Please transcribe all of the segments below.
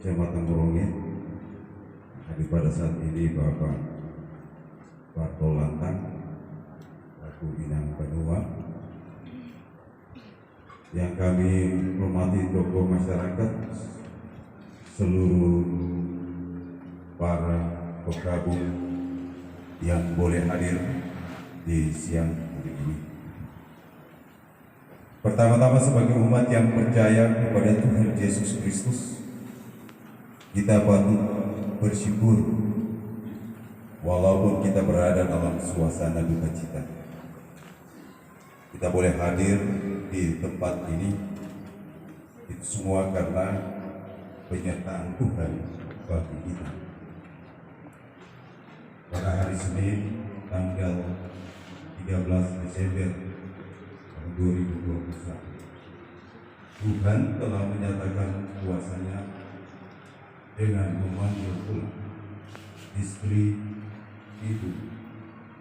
Kecamatan Merongit. Hadir pada saat ini Bapak Bartol Lantang, Laku Bidang Benua, yang kami hormati tokoh masyarakat, seluruh para pegabung yang boleh hadir di siang hari ini. Pertama-tama sebagai umat yang percaya kepada Tuhan Yesus Kristus, kita patut bersyukur walaupun kita berada dalam suasana duka cita. Kita boleh hadir di tempat ini, itu semua karena penyertaan Tuhan bagi kita. Pada hari Senin tanggal 13 Desember 2021, Tuhan telah menyatakan kuasa-Nya dengan memanggil pulang istri, ibu,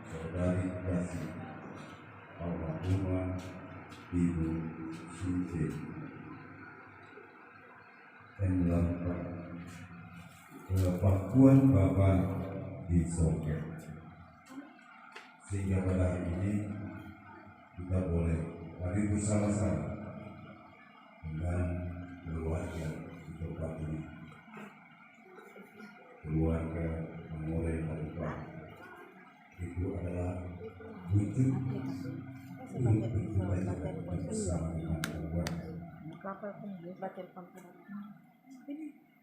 saudari kasih almarhumah Ibu Since yang melakukan pengakuan Bapa di sorga, sehingga pada hari ini kita boleh hadir bersama-sama dengan keluarga di tempat ini, keluarga Memorial Harupat. Itu adalah wujud untuk berjumpa bersama dengan keluarga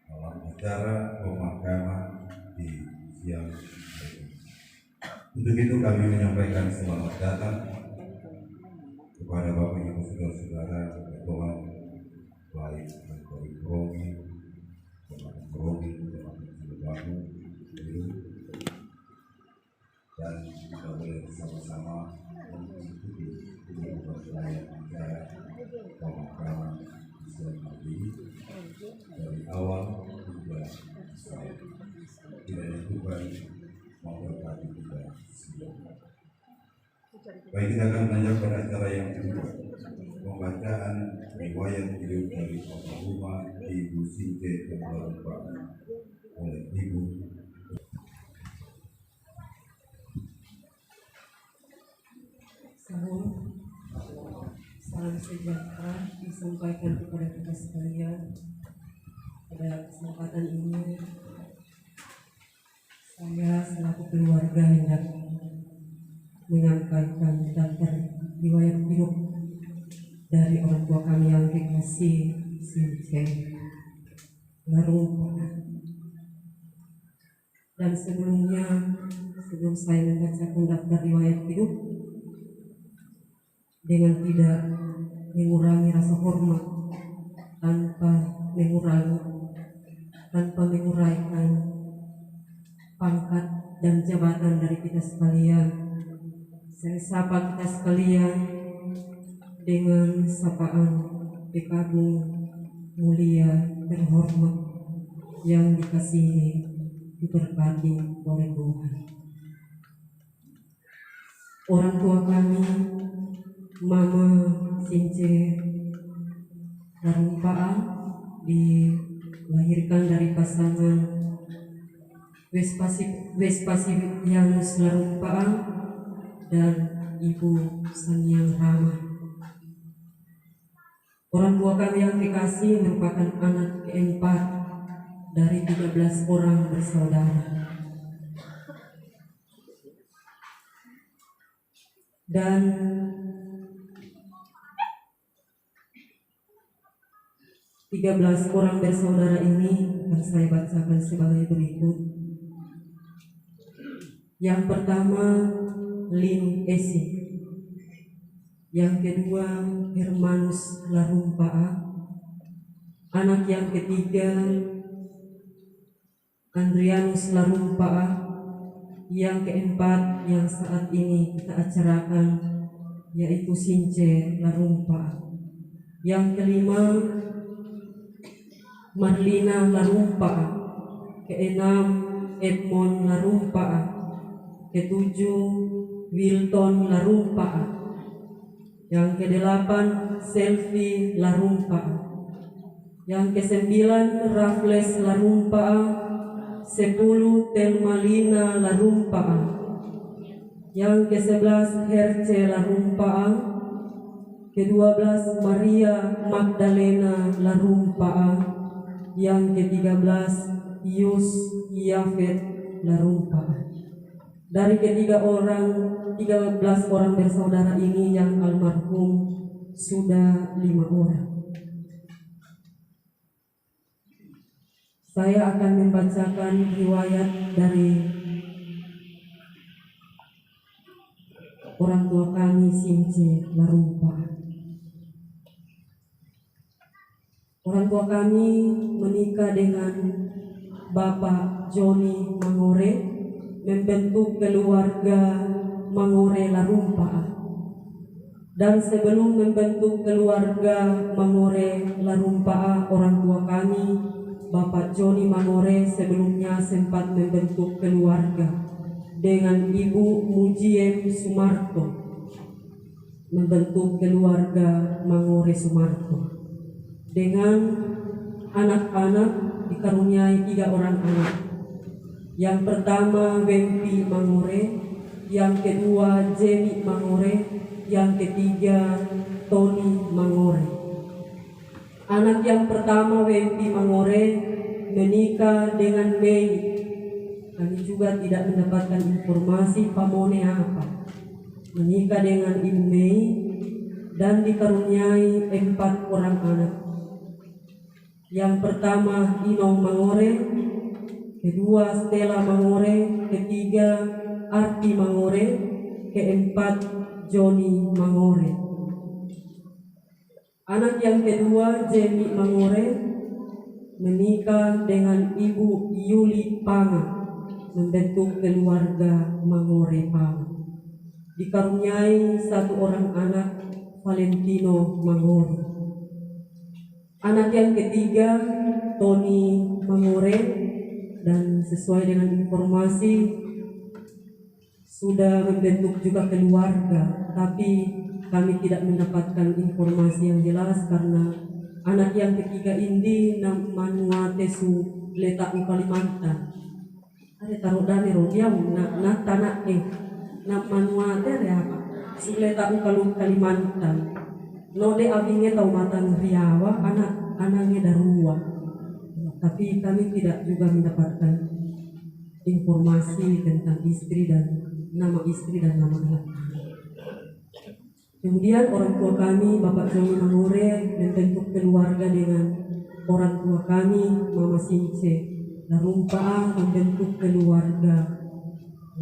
dalam acara pemakaman di siang hari. Untuk itu kami menyampaikan selamat datang kepada Bapak Ibu Saudara-saudara ketua baik dari Romi, Bapak Romi, Bapak Bahu, dan kita boleh bersama-sama mengikuti perayaan acara pemakaman di siang hari ini dari awal hingga selesai. Kiranya Tuhan memberkati kita semua. Baik, kita akan lanjut pada acara yang kedua, pembacaan riwayat hidup dari almarhumah Ibu Since oleh Ibu. Salam sejahtera disampaikan kepada kita sekalian. Pada kesempatan ini, saya selaku keluarga hendak menyampaikan daftar riwayat hidup dari orang tua kami yang kekasih Since Larumpa. Dan sebelum saya membacakan daftar riwayat hidup, dengan tidak mengurangi rasa hormat, tanpa menguraikan pangkat dan jabatan dari kita sekalian, saya sapa kita sekalian dengan sapaan pekabung mulia terhormat yang dikasihi diberkati oleh Tuhan. Orang tua kami, Mama Since Larumpa, dilahirkan dari pasangan Vespasianus Larumpa dan Ibu Sanyang Rama. Orang tua kami yang kekasih merupakan anak keempat dari 13 orang bersaudara. Dan tiga 13 orang bersaudara ini akan saya bacakan sebagai berikut. Yang pertama, Lin Esi. Yang kedua, Hermanus Larumpa. Anak yang ketiga, Andrianus Larumpa. Yang keempat yang saat ini kita acarakan yaitu Since Larumpa. Yang kelima, Marlina Larumpa. Keenam, Edmond Larumpa. Ketujuh, Wilton Larumpa. Yang kedelapan, Selvi Larumpa. Yang ke-9 Raffles Larumpaa, 10 Telmalina Larumpaa. Yang ke-11 Herce Larumpaa, ke-12 Maria Magdalena Larumpaa, yang ke-13 Yus Yafet Larumpaa. Dari ketiga orang 13 orang bersaudara ini yang almarhum sudah 5 orang. Saya akan membacakan riwayat dari orang tua kami Since Larumpaa. Orang tua kami menikah dengan Bapak Joni Mangore, membentuk keluarga Mangore Larumpaa. Dan sebelum membentuk keluarga Mangore Larumpaa, orang tua kami Bapak Joni Mangore sebelumnya sempat membentuk keluarga dengan Ibu Mujiem Sumarto, membentuk keluarga Mangore Sumarto dengan anak-anak dikaruniai 3 orang anak. Yang pertama Wempi Mangore, yang kedua Jenny Mangore, yang ketiga Tony Mangore. Anak yang pertama Wempi Mangore menikah dengan Mei. Kami juga tidak mendapatkan informasi pamone apa. Menikah dengan Ibu Mei dan dikaruniai 4 orang anak. Yang pertama Inong Mangore, kedua Stella Mangore, ketiga Arti Mangore, keempat Joni Mangore. Anak yang kedua Jenny Mangore menikah dengan Ibu Yuli Panga, membentuk keluarga Mangore Panga. Dikaruniai 1 orang anak Valentino Mangore. Anak yang ketiga Tony Mangore, dan sesuai dengan informasi sudah membentuk juga keluarga, tapi kami tidak mendapatkan informasi yang jelas karena anak yang ketiga ini Manuate su letak di Kalimantan. Ada taruh dani rodiam na tanah Manuate ada apa? Su letak di Kalimantan. Node abingnya tau matan Riawa, anaknya Darua. Tapi kami tidak juga mendapatkan informasi tentang istri dan nama anak. Kemudian orang tua kami Bapak Joni Mangore membentuk keluarga dengan orang tua kami Mama Since Larumpaa, membentuk keluarga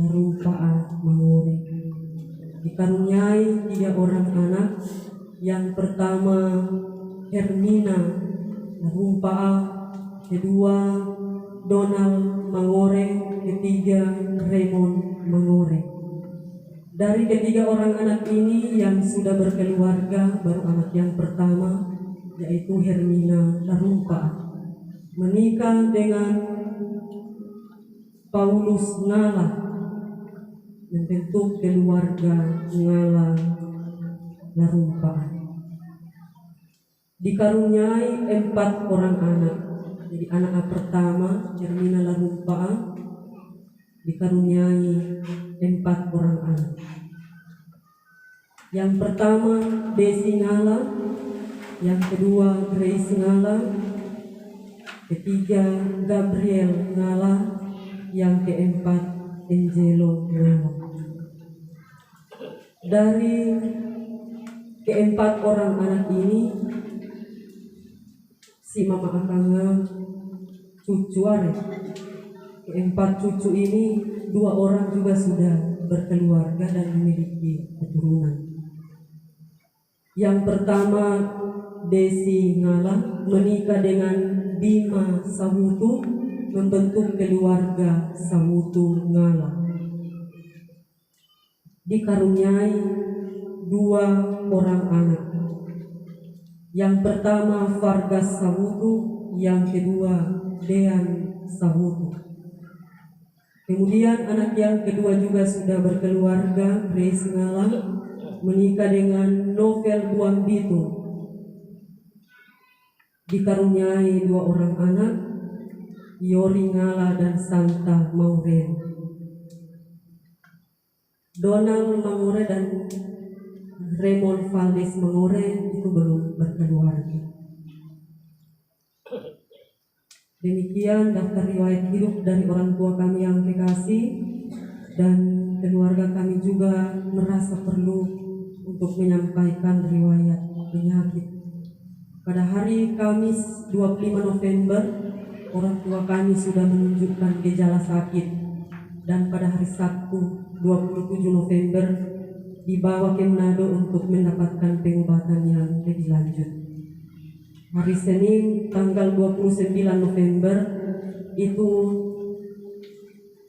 Larumpaa Mangore. Dikaruniai 3 orang anak. Yang pertama Hermina Larumpaa, kedua Donald Mangore, ketiga Raymond Mangore. Dari ketiga orang anak ini yang sudah berkeluarga, baru anak yang pertama yaitu Hermina Larumpaa menikah dengan Paulus Ngala, membentuk keluarga Ngala Larumpaa. Dikaruniai 4 orang anak. Jadi anak pertama Hermina Larumpaa dikaruniai 4 orang anak. Yang pertama Desi Ngala, yang kedua Grace Ngala, ketiga Gabriel Ngala, yang keempat Angelo Ngala. Dari keempat orang anak ini, si mama akangnya cucu are. Keempat cucu ini 2 orang juga sudah berkeluarga dan memiliki keturunan. Yang pertama Desi Ngala menikah dengan Bima Samutu, membentuk keluarga Samutu Ngala. Dikaruniai 2 orang anak. Yang pertama Vargas Samutu, yang kedua Dean Samutu. Kemudian anak yang kedua juga sudah berkeluarga, Grace Ngala, menikah dengan Novel Buambito. dikaruniai 2 orang anak, Yori Ngala dan Santa Maureen. Donald Mangure dan Raymond Valdez Mangure itu belum berkeluarga. Demikian daftar riwayat hidup dari orang tua kami yang kekasih, dan keluarga kami juga merasa perlu untuk menyampaikan riwayat penyakit. Pada hari Kamis 25 November, orang tua kami sudah menunjukkan gejala sakit, dan pada hari Sabtu 27 November dibawa ke Manado untuk mendapatkan pengobatan yang lebih lanjut. Hari Senin tanggal 29 November itu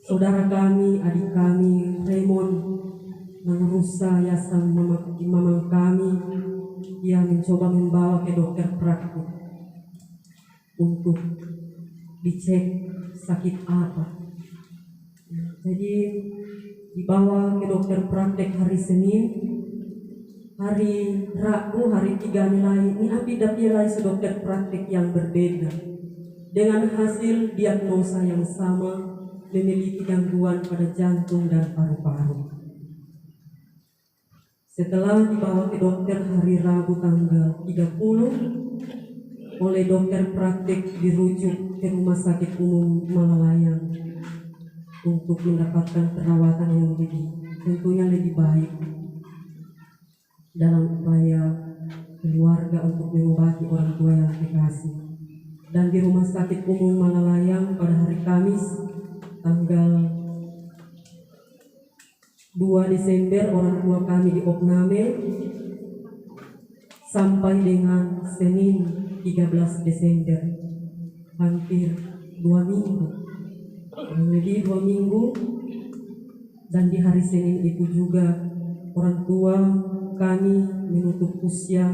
saudara kami, adik kami, Raymond merusak yayasan mamang kami yang mencoba membawa ke dokter praktik untuk dicek sakit apa. Jadi dibawa ke dokter praktek hari Senin. Hari Rabu, hari 3 nilai ini nilai dokter praktik yang berbeda dengan hasil diagnosa yang sama, memiliki gangguan pada jantung dan paru-paru. Setelah dibawa ke dokter hari Rabu tanggal 30, oleh dokter praktik dirujuk ke Rumah Sakit Umum Malalayang untuk mendapatkan perawatan yang tentunya lebih baik dalam upaya keluarga untuk mengobati orang tua yang kekasih. Dan di Rumah Sakit Umum Malalayang pada hari Kamis tanggal 2 Desember orang tua kami diopname sampai dengan Senin 13 Desember, hampir 2 minggu, lebih 2 minggu. Dan di hari Senin itu juga orang tua kami menutup usia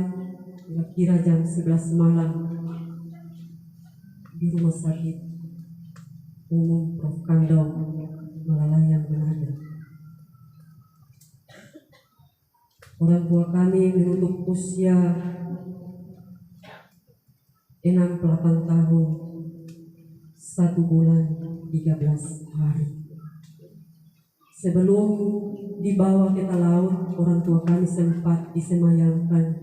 kira-kira jam 11 malam di Rumah Sakit Umum Prof. Kandong Malalayang, Manado. Orang tua kami menutup usia 68 tahun 1 bulan 13 hari. Sebelum dibawa ke laut, orang tua kami sempat disemayamkan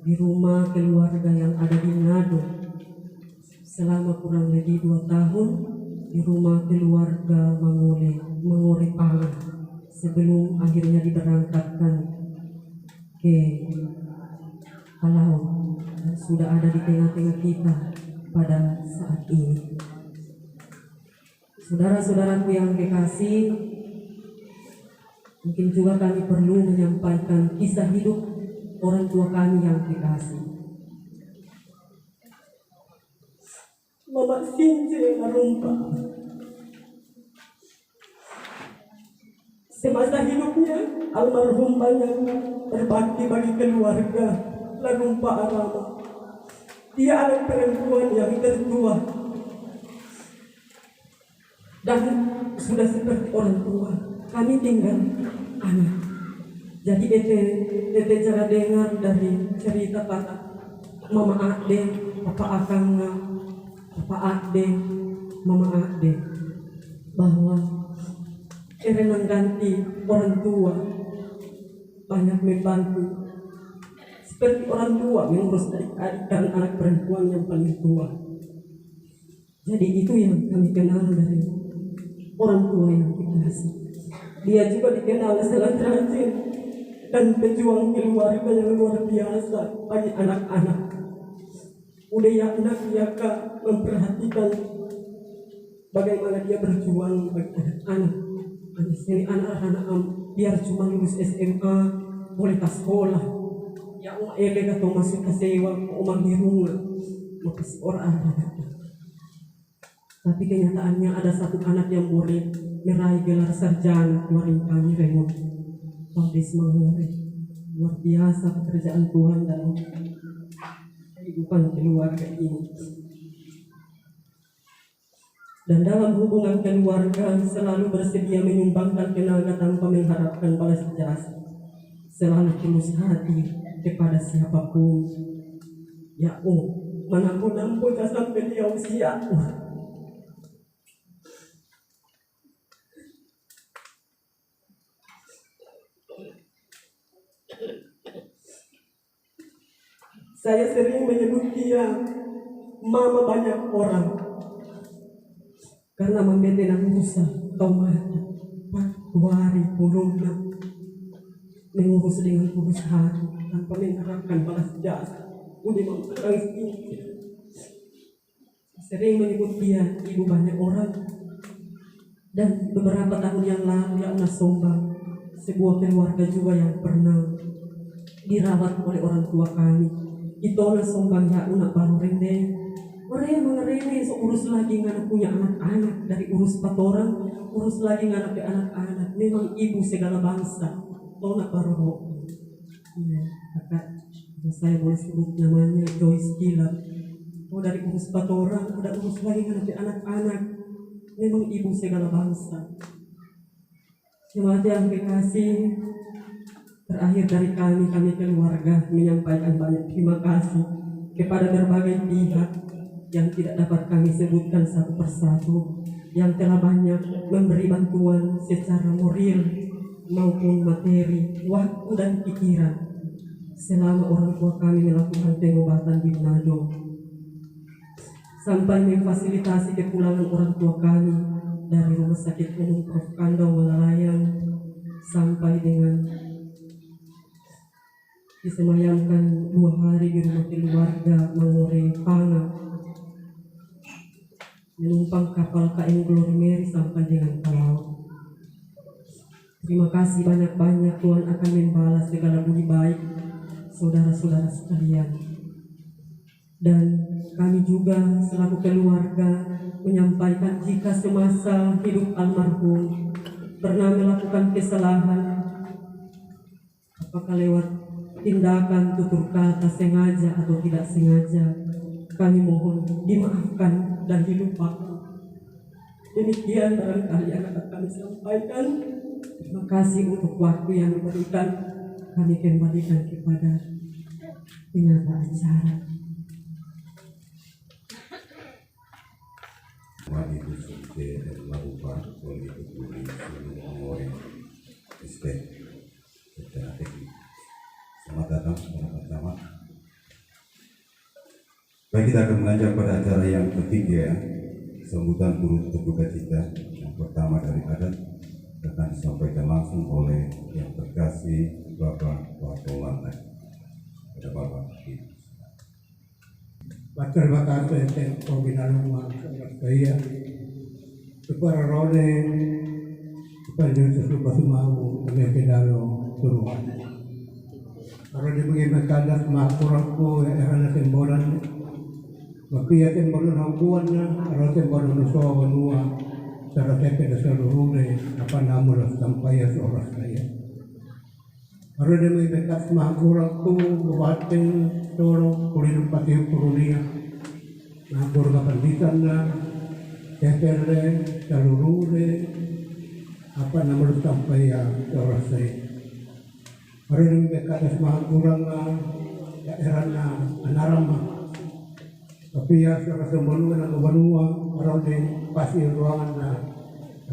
di rumah keluarga yang ada di Manado selama kurang lebih 2 tahun, di rumah keluarga Mangure Pala, sebelum akhirnya diberangkatkan ke Palau dan sudah ada di tengah-tengah kita pada saat ini. Saudara-saudaraku yang kekasih, mungkin juga kami perlu menyampaikan kisah hidup orang tua kami yang kekasih. Mama Since Larumpa, semasa hidupnya almarhum banyak berbakti bagi keluarga Larumpa Arama. Dia anak perempuan yang tertua dan sudah seperti orang tua. Kami tinggal anak. Jadi ete cara dengar dari cerita kata Mama Ade, Papa Akangna, Papa Ade, Mama Ade, bahwa mengganti orang tua banyak membantu seperti orang tua mengurus adik-adik dan anak perempuan yang paling tua. Jadi itu yang kami kenal dari orang tua yang kekasih. Dia juga dikenal sangat rajin dan pejuang keluarga yang luar biasa bagi anak-anak. Udah anak dia memperhatikan bagaimana dia berjuang bagi anak-anak. Ini anak-anak biar cuma lulus SMA boleh ke sekolah. Ya umah elek atau masuk ke sewa umah di rumah makasih orang anak. Tapi kenyataannya ada satu anak yang boleh meraih gelar sarjana kemarin kami Raymond Valdez Mangure. Luar biasa pekerjaan Tuhan dalam kehidupan keluarga ini. Dan dalam hubungan keluarga selalu bersedia menyumbangkan tenaga tanpa mengharapkan balas jasa. Selalu tulus hati kepada siapapun. Ya Manampu-nampu tak sampai dia usia. Saya sering menyebut dia mama banyak orang karena membela urusan Tomata 2006 mengurus dengan tulus hati tanpa mengharapkan balas jasa. Udah menangis. Sering menyebut dia ibu banyak orang. Dan beberapa tahun yang lalu Una Sombang, sebuah keluarga juga yang pernah dirawat oleh orang tua kami. Itu Una Sombang Una baru rende. Orang mengerene urus lagi ngana punya anak-anak, dari urus 4 orang, urus lagi ngana ke anak-anak. Memang ibu segala bangsa. Una baru roh. Iya, kakak saya boleh sebut namanya Joyce Gila. Dari urus 4 orang, udah urus lagi ngana ke anak-anak. Memang ibu segala bangsa. Jemaat yang kekasih, terakhir dari kami keluarga menyampaikan banyak terima kasih kepada berbagai pihak yang tidak dapat kami sebutkan satu persatu, yang telah banyak memberi bantuan secara moral maupun materi, waktu dan pikiran selama orang tua kami melakukan pengobatan di Manado, sampai memfasilitasi kepulangan orang tua kami dari Rumah Sakit Umum Prof. Kandau Malalayan sampai dengan disemayamkan 2 hari di rumah keluarga Mangore Panga, menumpang kapal KM Glory Mary sampai dengan Palau. Terima kasih banyak-banyak, Tuhan akan membalas segala budi baik saudara-saudara sekalian. Dan kami juga selaku keluarga menyampaikan jika semasa hidup almarhum pernah melakukan kesalahan, apakah lewat tindakan, tutur kata, sengaja atau tidak sengaja, kami mohon dimaafkan dan dilupakan. Demikian barangkali yang akan kami sampaikan. Terima kasih untuk waktu yang diberikan. Kami kembalikan kepada penata acara. Mari bersumpah dan melakukan oleh peduli seluruh orang Kristen secara teknik. Selamat datang bersama-sama. Baik, kita akan melanjut pada acara yang ketiga, sambutan turut berduka cita. Yang pertama dari adat akan disampaikan langsung oleh yang terkasih Bapak Bartolana. Pada Bapak. Terima kasih Tempo Binaluma saya kepada Rone kepada Yesus Basumawu dengan kedalo turuan. Kalau dia mengibat kandas makurangku erana sembolan, makia sembolan hambuan na, kalau sembolan nusawa wanua, cara tepe da seluruh apa namun sampai seorang saya. Kalau dia mengibat makurangku buatin toro kulino pati kurunia, nakur kapanditan na, tepe seluruh apa namun sampai seorang saya. Hari ini mereka ada semakin kurang daerah Anarama, tapi ya secara sembuh dan kebanua orang di pasir ruangan na,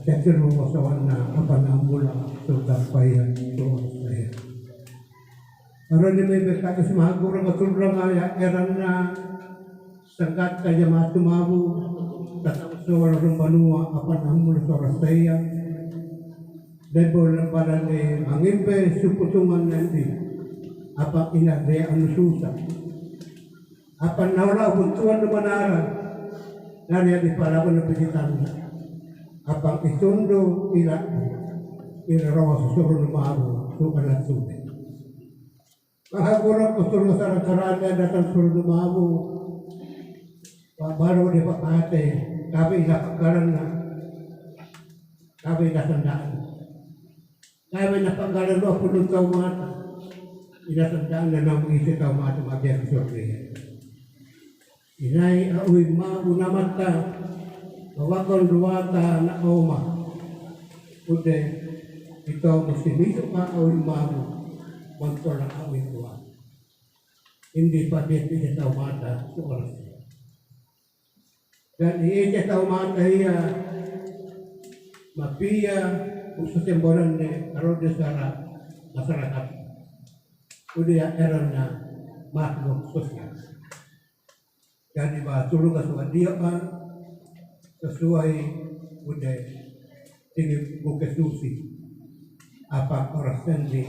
kecil rumah sawan na apa nambula sudah payah doa saya. Hari ini mereka ada semakin kurang keturunan daerah na sengkat kaja matu mabu, datang seorang kebanua apa nambula suara saya. Dan boleh pada ni mangimpe suputungan nanti apa ina dia anu susah apa naura buntuan de manara dari di palawan na pijitan apa itundo ila rawa susuruh maru sukan sude mahagura kusuruh sarang karada datang suruh maru baru di pakate kami ila pakaran na kami ila sandaan. Kami napanggalan 20 tahun mata. Ina tandaan na nang isi tahun mata magyan survey. Inay awi ma unamata. Mawakal duwata na oma. Ude ito musimiso ka awi ma montol na awi duwata. Hindi pa din isi tahun mata. Suwalas. Dan iya tahu mata iya mafia khusus yang boran ni kalau dia secara masyarakat udah erana makhluk sosial. Jadi bah turun ke dia sesuai udah tinggi bukit susi apa orang sendiri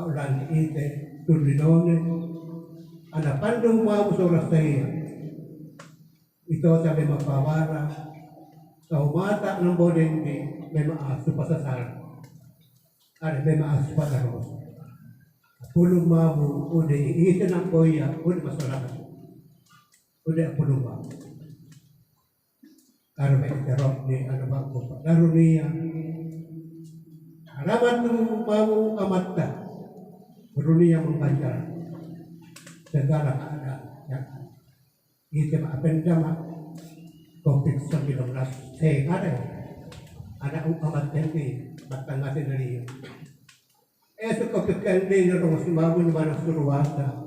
ulang itu tulinone anak pandung mau seorang saya itu sampai mapawara kau mata ng bodeng di memang asupa sa sara ada memang asupa sa ros pulong mau udah itu ng boya udah masyarakat udah pulong mau karena may terok ni ano ba ko laro niya halaman ng mau amata laro niya membaca segala keadaan yang itu apa COVID-19 ada umat tempe batang natin dari itu COVID-19 na rong sumabu ni mana suruwata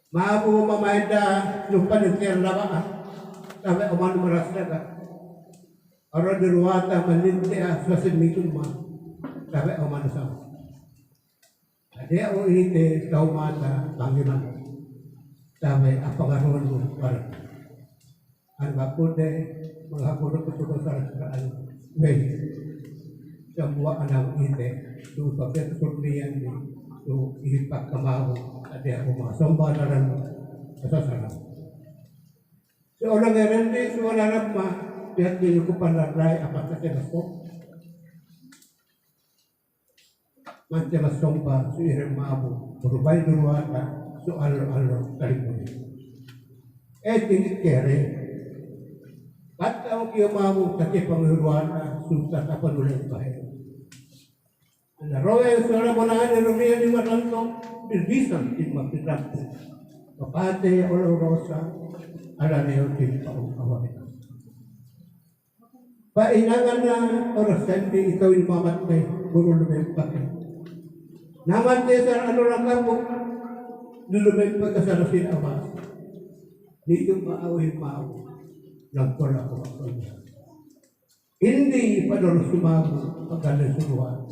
mabu mamaida lupa ng kaya laba sabi umano marasda ka aro diruwata malinti swasin mitun ma sabi umano sa ada o ite kau mata bangiman sabi apagaron mo para ang bakude menghapur keputusan kerajaan baik semua anak ite tu pakai keturunian ni tu ipak kemau ada rumah somba dalam kesasana seorang yang rendah seorang ramah dia diukupan rai apa saja masuk macam somba suirim mabu berubah duruata soal kalimun tinggi kere Kata dia mahu kaki pengeluaran susah kapan boleh bahaya. Anda roy suara bonahan Eropa di Maranto berbisan di Makiran. Kapate orang rosa ada neotin tahu awal. Painangan na orang sendi itu imamat kay guru lebih pakai. Namat dia sa ano lang kapo lebih pakai sa rasin awas. Dito maawin maaw. Nagpala ko ako niya. Hindi pa doon sumago pagkala suruhan.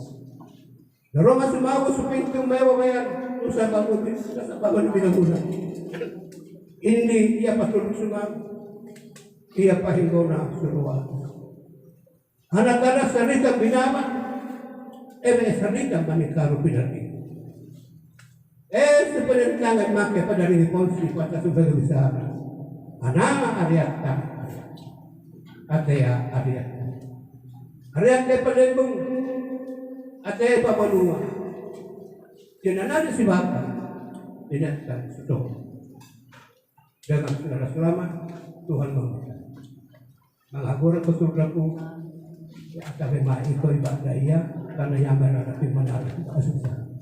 Pero nga sumago sa pintong may wamayan sa bagutin sa bagon pinagunan. Hindi iya pa doon sumago. Iya pa hingo na suruhan. Anak-anak salita binama. May salita manikaro pinati. Sa panantangan maki pa dari konsi pata sa bagabisara. Anak ariata. Ataya ariata. Ariata palembong. Ataya pamanua. Kinanada si Bapa. Dinatkan suto. Dengan saudara selamat Tuhan memberkati. Menghaguran ke surga ku. At memang ito ibadah iya. Karena yang berarti menarik kasusah.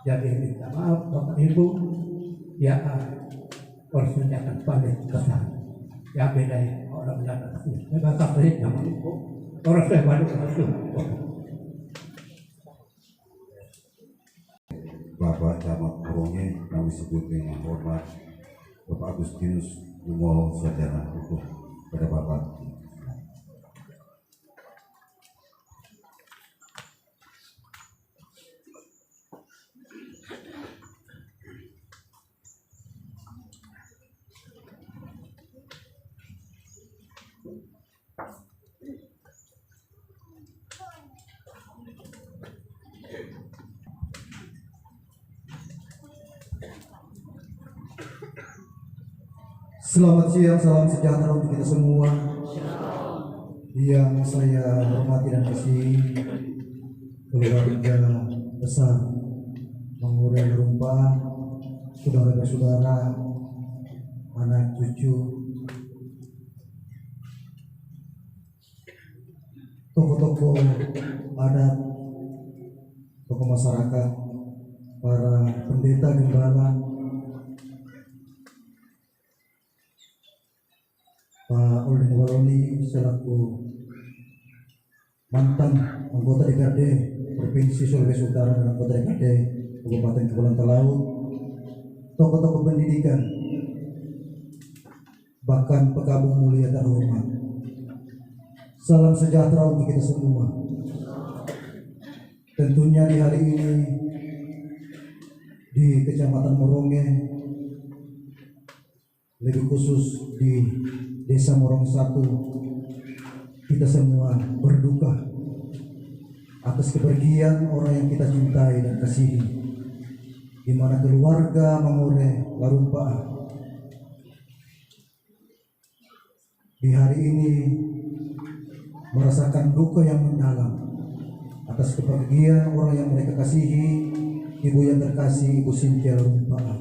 Jadi minta maaf Bapak Ibu. Ya porsinya akan balik ke sana. Ya beda ya orang datang ke sini. Saya kata saya nyaman itu. Orang saya balik ke sini. Bapak Camat Purongnya kami sebut dengan hormat Bapak Agustinus Umo Sarjana Hukum pada Bapak. Selamat siang, salam sejahtera untuk kita semua. Yang saya hormati dan kasihi keluarga besar Mangure Rumpa, saudara-saudara, anak cucu, tokoh-tokoh adat, tokoh masyarakat, para pendeta gembala, Pak Ulin Waloni selaku mantan anggota DPRD Provinsi Sulawesi Utara dan anggota DPRD Kabupaten Kepulauan Talaut, tokoh-tokoh pendidikan bahkan pekabung mulia terhormat. Salam sejahtera untuk kita semua. Tentunya di hari ini di Kecamatan Moronge, lebih khusus di Desa Morong 1, kita semua berduka atas kepergian orang yang kita cintai dan kasihi, di mana keluarga Mangure Larumpaa di hari ini merasakan duka yang mendalam atas kepergian orang yang mereka kasihi, ibu yang terkasih, Ibu Cynthia Larumpaa.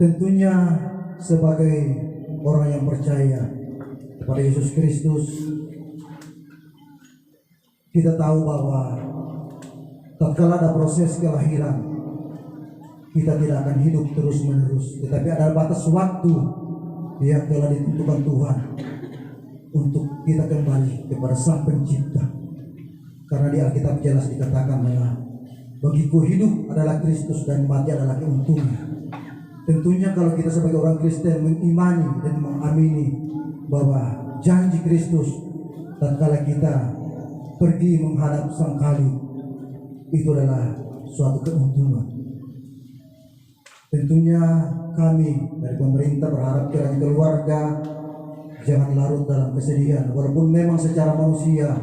Tentunya sebagai orang yang percaya kepada Yesus Kristus, kita tahu bahwa tatkala ada proses kelahiran, kita tidak akan hidup terus-menerus, tetapi ada batas waktu yang telah ditentukan Tuhan untuk kita kembali kepada Sang Pencipta. Karena di Alkitab jelas dikatakan bahwa bagiku hidup adalah Kristus dan mati adalah keuntungan. Tentunya kalau kita sebagai orang Kristen mengimani dan mengamini bahwa janji Kristus tatkala kita pergi menghadap Sang Kali itu adalah suatu keuntungan. Tentunya kami dari pemerintah berharap kiranya keluarga jangan larut dalam kesedihan, walaupun memang secara manusia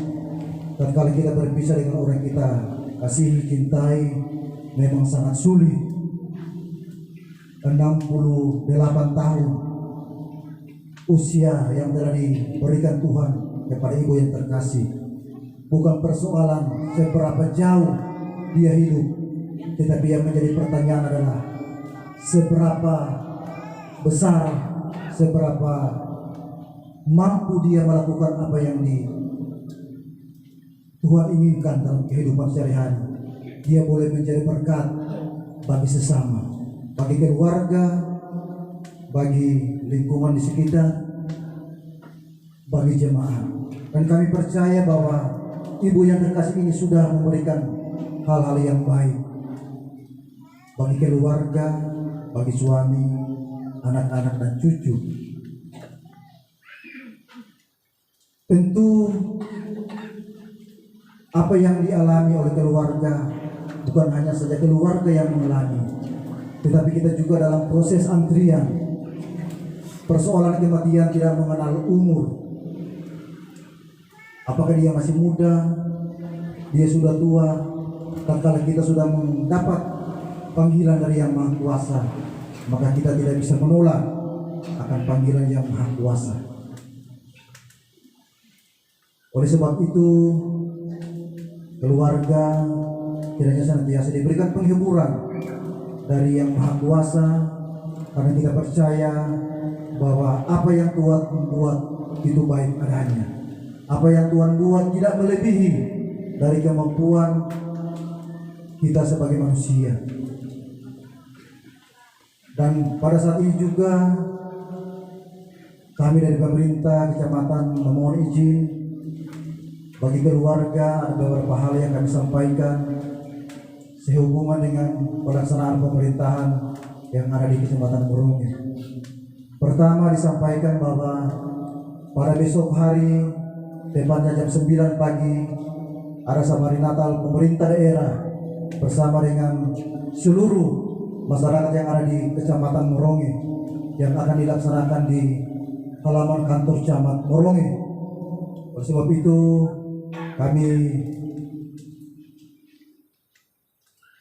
tatkala kita berpisah dengan orang kita kasihi, cintai, memang sangat sulit. 68 tahun usia yang telah diberikan Tuhan kepada ibu yang terkasih, bukan persoalan seberapa jauh dia hidup, tetapi yang menjadi pertanyaan adalah seberapa besar, seberapa mampu dia melakukan apa yang Tuhan inginkan dalam kehidupan sehari-hari. Dia boleh menjadi berkat bagi sesama, bagi keluarga, bagi lingkungan di sekitar, bagi jemaat. Dan kami percaya bahwa ibu yang terkasih ini sudah memberikan hal-hal yang baik bagi keluarga, bagi suami, anak-anak dan cucu. Tentu apa yang dialami oleh keluarga bukan hanya saja keluarga yang mengalami, tetapi kita juga dalam proses antrian. Persoalan kematian tidak mengenal umur. Apakah dia masih muda, dia sudah tua, tatkala kita sudah mendapat panggilan dari Yang Maha Kuasa, maka kita tidak bisa menolak akan panggilan Yang Maha Kuasa. Oleh sebab itu, keluarga kiranya senantiasa diberikan penghiburan dari Yang Maha Kuasa, karena kita percaya bahwa apa yang Tuhan membuat itu baik adanya. Apa yang Tuhan buat tidak melebihi dari kemampuan kita sebagai manusia. Dan pada saat ini juga kami dari pemerintah kecamatan memohon izin bagi keluarga, ada beberapa hal yang kami sampaikan sehubungan dengan pelaksanaan pemerintahan yang ada di Kecamatan Moronge. Pertama, disampaikan bahwa pada besok hari, tepatnya jam 9 pagi, ada safari Natal pemerintah daerah bersama dengan seluruh masyarakat yang ada di Kecamatan Moronge yang akan dilaksanakan di halaman kantor Camat Moronge. Oleh sebab itu, kami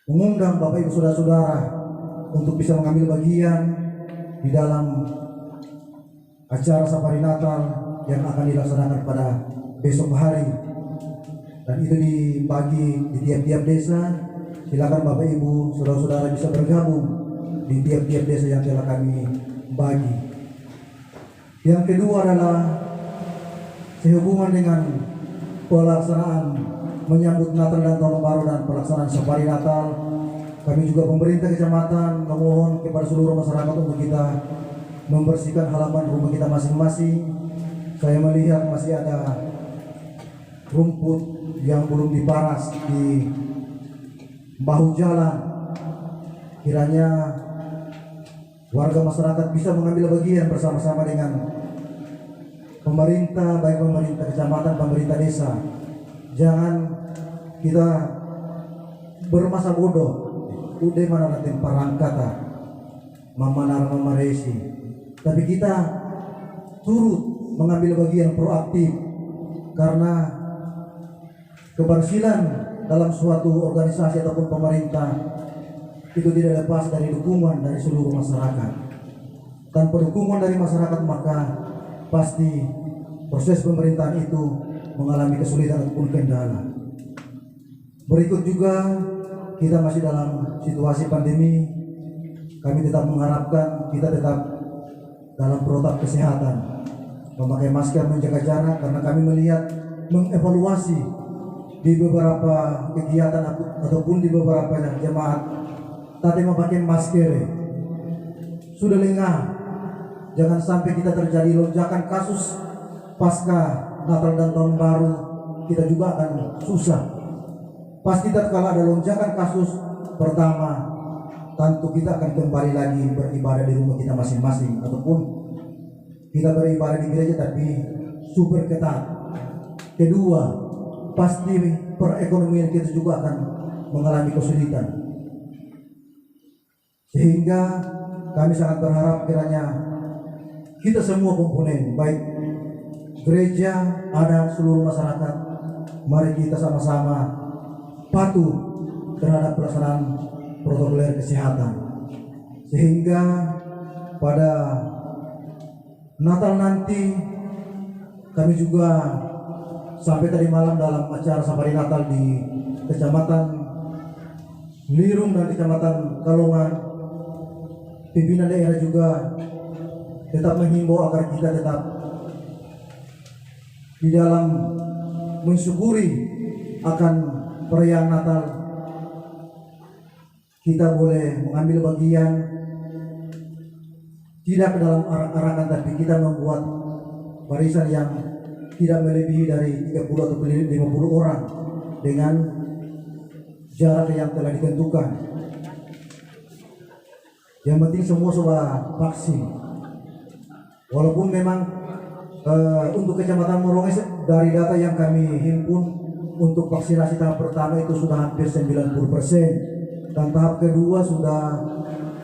mengundang Bapak Ibu Saudara-saudara untuk bisa mengambil bagian di dalam acara safari Natal yang akan dilaksanakan pada besok hari, dan itu dibagi di tiap-tiap desa. Silakan Bapak Ibu Saudara-saudara bisa bergabung di tiap-tiap desa yang telah kami bagi. Yang kedua adalah sehubungan dengan pelaksanaan menyambut Natal dan Tahun Baru dan pelaksanaan safari Natal, kami juga pemerintah kecamatan memohon kepada seluruh masyarakat untuk kita membersihkan halaman rumah kita masing-masing. Saya melihat masih ada rumput yang belum diparas di bahu jalan. Kiranya warga masyarakat bisa mengambil bagian bersama-sama dengan pemerintah, baik pemerintah kecamatan, pemerintah desa. Jangan kita bermasa bodoh, udah mana nanti parangkata, mamanar mamaresi. Tapi kita turut mengambil bagian proaktif, karena keberhasilan dalam suatu organisasi ataupun pemerintah itu tidak lepas dari dukungan dari seluruh masyarakat. Tanpa dukungan dari masyarakat maka pasti proses pemerintahan itu mengalami kesulitan ataupun kendala. Berikut juga kita masih dalam situasi pandemi. Kami tetap mengharapkan kita tetap dalam protokol kesehatan, memakai masker, menjaga jarak, karena kami melihat mengevaluasi di beberapa kegiatan ataupun di beberapa jemaat tadi memakai masker sudah lengah. Jangan sampai kita terjadi lonjakan kasus pasca Natal dan Tahun Baru, kita juga akan susah. Pasti tatkala ada lonjakan kasus pertama, tentu kita akan kembali lagi beribadah di rumah kita masing-masing, ataupun kita beribadah di gereja tapi super ketat. Kedua, pasti perekonomian kita juga akan mengalami kesulitan. Sehingga kami sangat berharap kiranya kita semua komponen, baik gereja, adat, seluruh masyarakat, mari kita sama-sama patuh terhadap pelaksanaan protokoler kesehatan, sehingga pada Natal nanti kami juga sampai tadi malam dalam acara safari Natal di Kecamatan Lirung dan Kecamatan Kalongan, pimpinan daerah juga tetap menghimbau agar kita tetap di dalam mensyukuri akan perayaan Natal. Kita boleh mengambil bagian tidak ke dalam arak-arakan, tapi kita membuat barisan yang tidak melebihi dari 30 atau 50 orang dengan jarak yang telah ditentukan. Yang penting semua sudah vaksin. Walaupun memang untuk Kecamatan Moronges dari data yang kami himpun, untuk vaksinasi tahap pertama itu sudah hampir 90%, dan tahap kedua sudah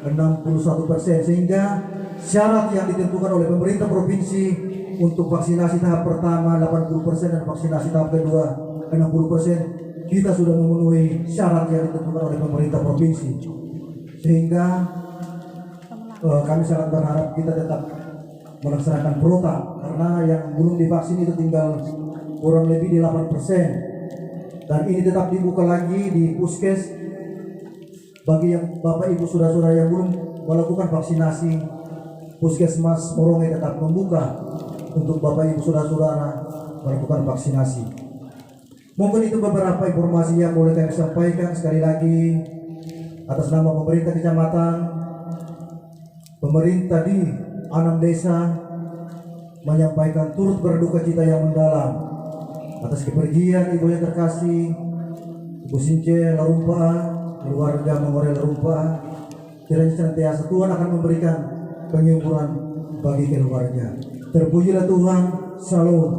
61%, sehingga syarat yang ditentukan oleh pemerintah provinsi untuk vaksinasi tahap pertama 80% dan vaksinasi tahap kedua 60%, kita sudah memenuhi syarat yang ditentukan oleh pemerintah provinsi. Sehingga kami sangat berharap kita tetap melaksanakan protokol, karena yang belum divaksin itu tinggal kurang lebih di 8%. Dan ini tetap dibuka lagi di puskes bagi yang Bapak Ibu saudara-saudara yang belum melakukan vaksinasi. Puskesmas Moronges tetap membuka untuk Bapak Ibu saudara-saudara melakukan vaksinasi. Mungkin itu beberapa informasi yang boleh kami sampaikan. Sekali lagi atas nama pemerintah kecamatan, pemerintah di 6 desa menyampaikan turut berduka cita yang mendalam atas kepergian Ibu yang terkasih, Ibu Since Larumpa, keluarga Mengorel Larumpa. Kiranya senantiasa Tuhan akan memberikan penyembuhan bagi keluarga. Terpujilah Tuhan. Salam.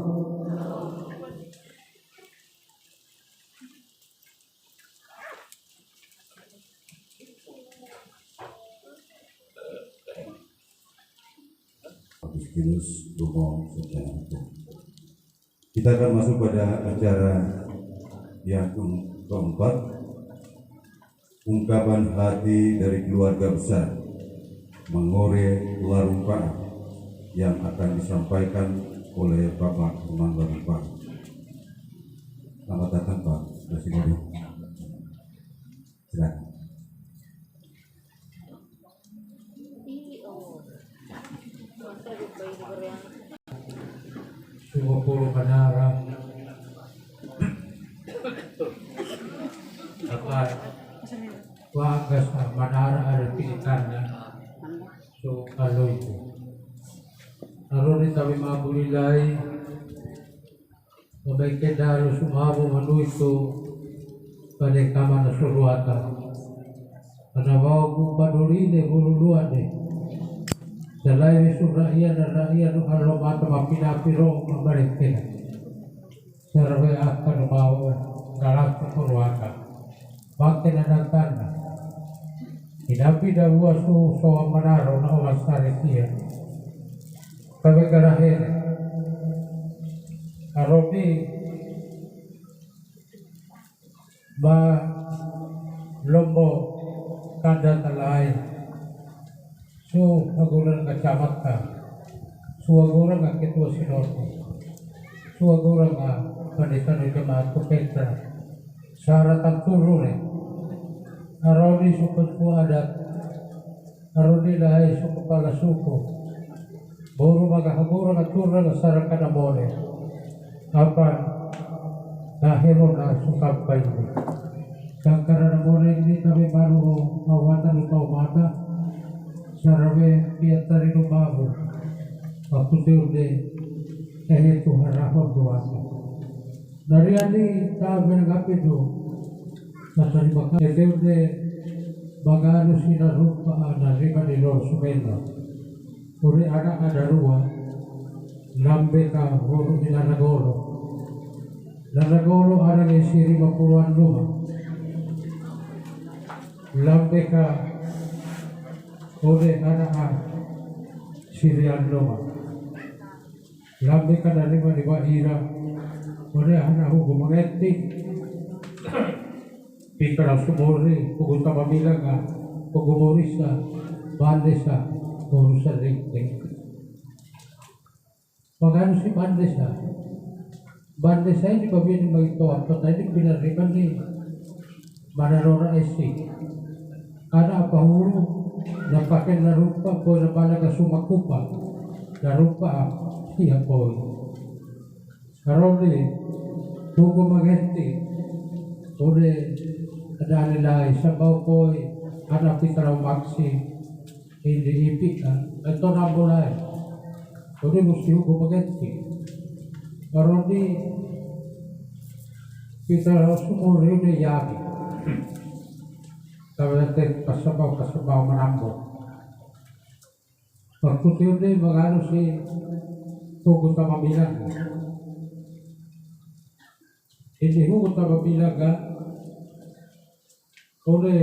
Agustinus Dumong Sujanto. Kita akan masuk pada acara yang keempat, ungkapan hati dari keluarga besar Mengore Larumpa yang akan disampaikan oleh Bapak Umang Larumpa. Selamat datang Pak Presiden. Silakan. Sumupuro Kanara Akat Wagas Manara ada Pilitana So Kaloy Naroon kami mabulilay Mabay kedalo sumabo manuito Pada kama na suruatan Panawaw ko padurine bululuan Selain suraya dan rakyat Allah mata mapinapiro mabarikina. Sarve akan mau galak purwaka. Bakti nadatana. Hinapi dawa su soa manaro na olas tarikia. Kabe garahene. Arobi ba lombo kada talay. So aguran kacamat ka. So aguran ka ketua sinorte. So aguran ka panditan ng jemaat ko Petra. Syaratan turun Aroni suku adat. Aroni lahay suku pala suku. Buru magahagura ka turun ka sarakan na mole. Apa nahiro na sukapay mo. Kangkara na mole hindi kami baru mawatan upau mata. Sarave piatari lumabu. Waktu diude itu harapon duasa. Dari ani tahu mengapi tu. Nasari baka diude bagano sinarupa dari kanilor sumena. Uri ada ruwa. Lambe ka huru nilanagolo. Lanagolo ada ni siri mapuluan luma. Lambe ka uri ada sirian luma. Lambe ka dari madiwahira. Uri ada hugo mengetik. Pikara sumuri pugunta mamilaga. Pugumurisa. Bandesa. Urusan ringting. Magano si Bandesa? Bandesa ini pabili magito apa tadi pinariban ni Manarora Esi. Ada apa huru napakin na rupa po na bala ka sumakupa na rupa siya po. Karoli hugo magenti uli ada nila isabaw po ada pitaraw maksi hindi ipika ito na bulay. Uli musti hugo magenti. Karoli pitaraw sumuri uli yagi. Kawatir kasabaw manambo. Waktu itu magano si hugot na mabilang. Hindi hugot na mabilang uli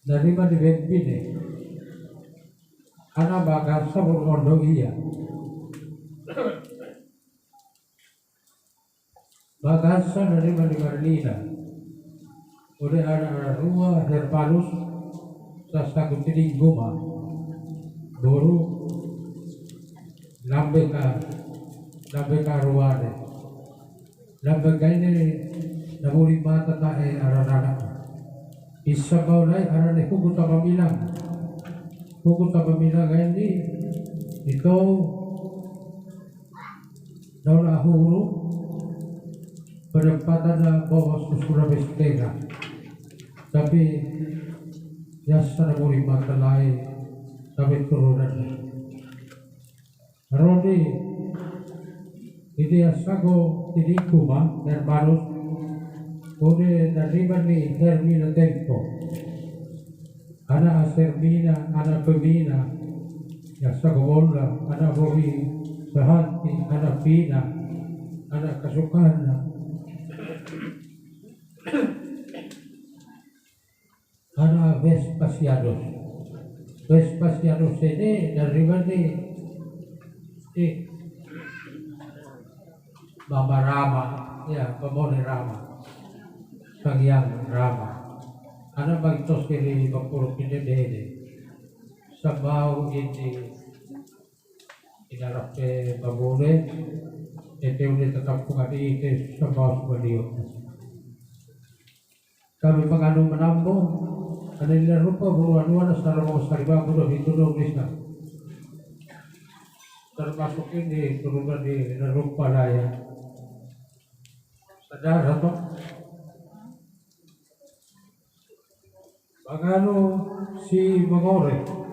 narima di Benpine. Ana bagar sa burgondo iya. Bagar sa narima di Marlina. Uli ada ruwa herbalus sa sagot tinig guma. Buru lambe ka ruwade. Lambe kaini namuli mata tae aranana. Isa baulay arane hugot na pamilang. Hugot na pamilang ini ito daw na huro penempatan na bawas ke Sulawesi. Tapi jasa na muli mata lain kami turunan. Rodi ini asago ini kuma hermanos ode nariban ni Hermina Tempo. Ana Asermina, ana Femina, asago bola, ana Bohi Sahanti, ana Pina, ana Kasukana. Ana Vespasianos. Vespasianos ini nariban ni Mama Rama, ya, Pamone Rama, Sangyang Rama. Ana bagtos kiri bakuro pinedede. Sabaw ini inarap ke Babone, ete ulit tetap kungati ite sabaw sebaliok. Kami mengandung menambung, ada di rupa buruan-buruan secara mau saribang udah ditunduk bisa. Termasuk ini turunan di rupa laya. Sadar atau Bangano si Magore.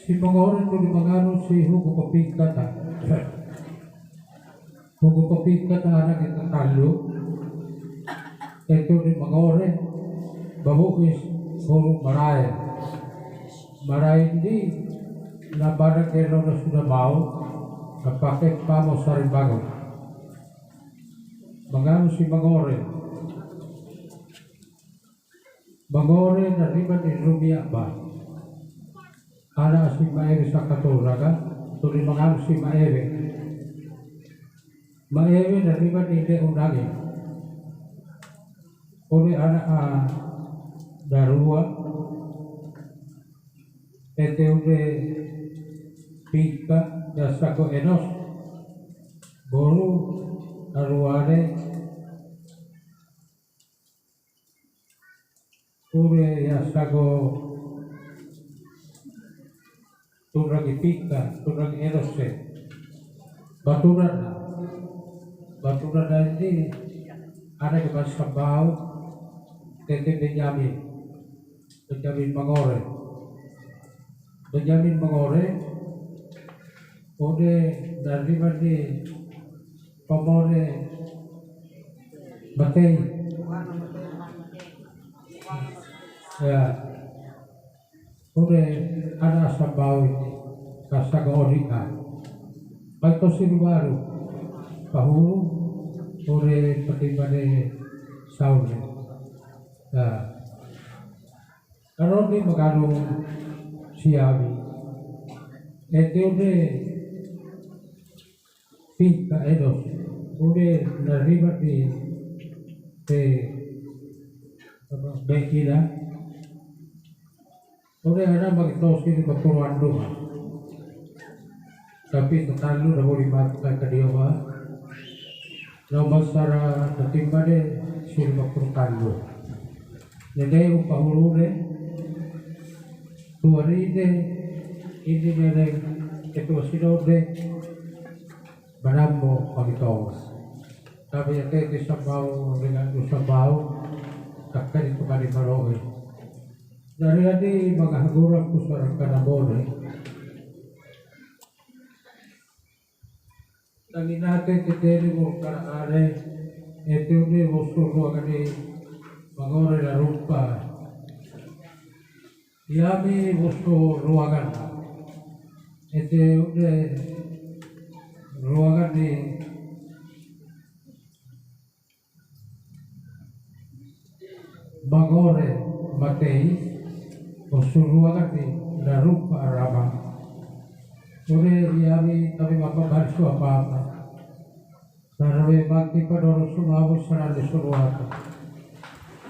si Mangore itu dimangano si Hugo Papikata. Hugo Papikata anak itu talo. Itu di Mangore babuis huruf maray. Maray ini nabada kero na sudah mau kapake pamo sa rimbago. Mangano si Mangore. Mangore na riba ni Rumia ba? Ada si Maeve sa Katuraga, tuli mangano si Maeve. Maeve na riba ni Leonagi. Uli anak Darua, ete ule Pika, Dasako Enos, Boru, Aruane, ule Yasako Turagi Pika, Turagi Erose, Baturan ini ada ke Sabau, Tete Benjamin Mangore, ode dari mana Pamore Matei, ya. Ode ada Sabau ini, Kasaga Orika, Baito Siribaru, Pahulu, ode Patibane Saule, ya. Kalau di Magano Siabi, itu ode Pinta Edos, ode naribat di Bekida. Ode ada magtos di Paturuan rumah, tapi tetalu dah boleh makan ke dia mah. Nama secara ketimba de sirba Paturuan. Jadi upahulu de tuari de ini mere ketua sino de banambo pagitawas. Tapi yang kita sabau dengan sabau takkan itu kali marohe. Dari tadi mga hagurang ko sa kanabone. Tangin natin kiteri mo karaare, ito ni musulo kani Mangore na rupa. Yami musulo ruangan. Ito ni ruangan ni Mangore Matei. Usuruagan di Darupa Arama. Ure yami kami mapabarsu apa-apa. Sarwe bakti padoro sumawu sarang disuruakan.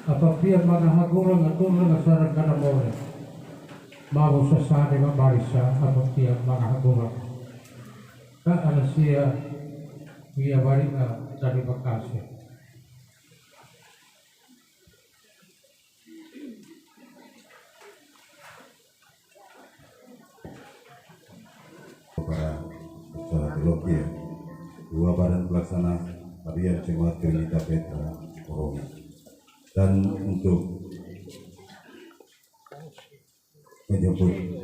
Apabila mga hagurang atulong sarang kanamore. Mawu sa sani mabarisa apabila mga hagurang. Ka anasiya iya barika dari Bekasi. Para acara teologi, dua badan pelaksana harian Jemaat Unita Petra Corona, dan untuk menyebut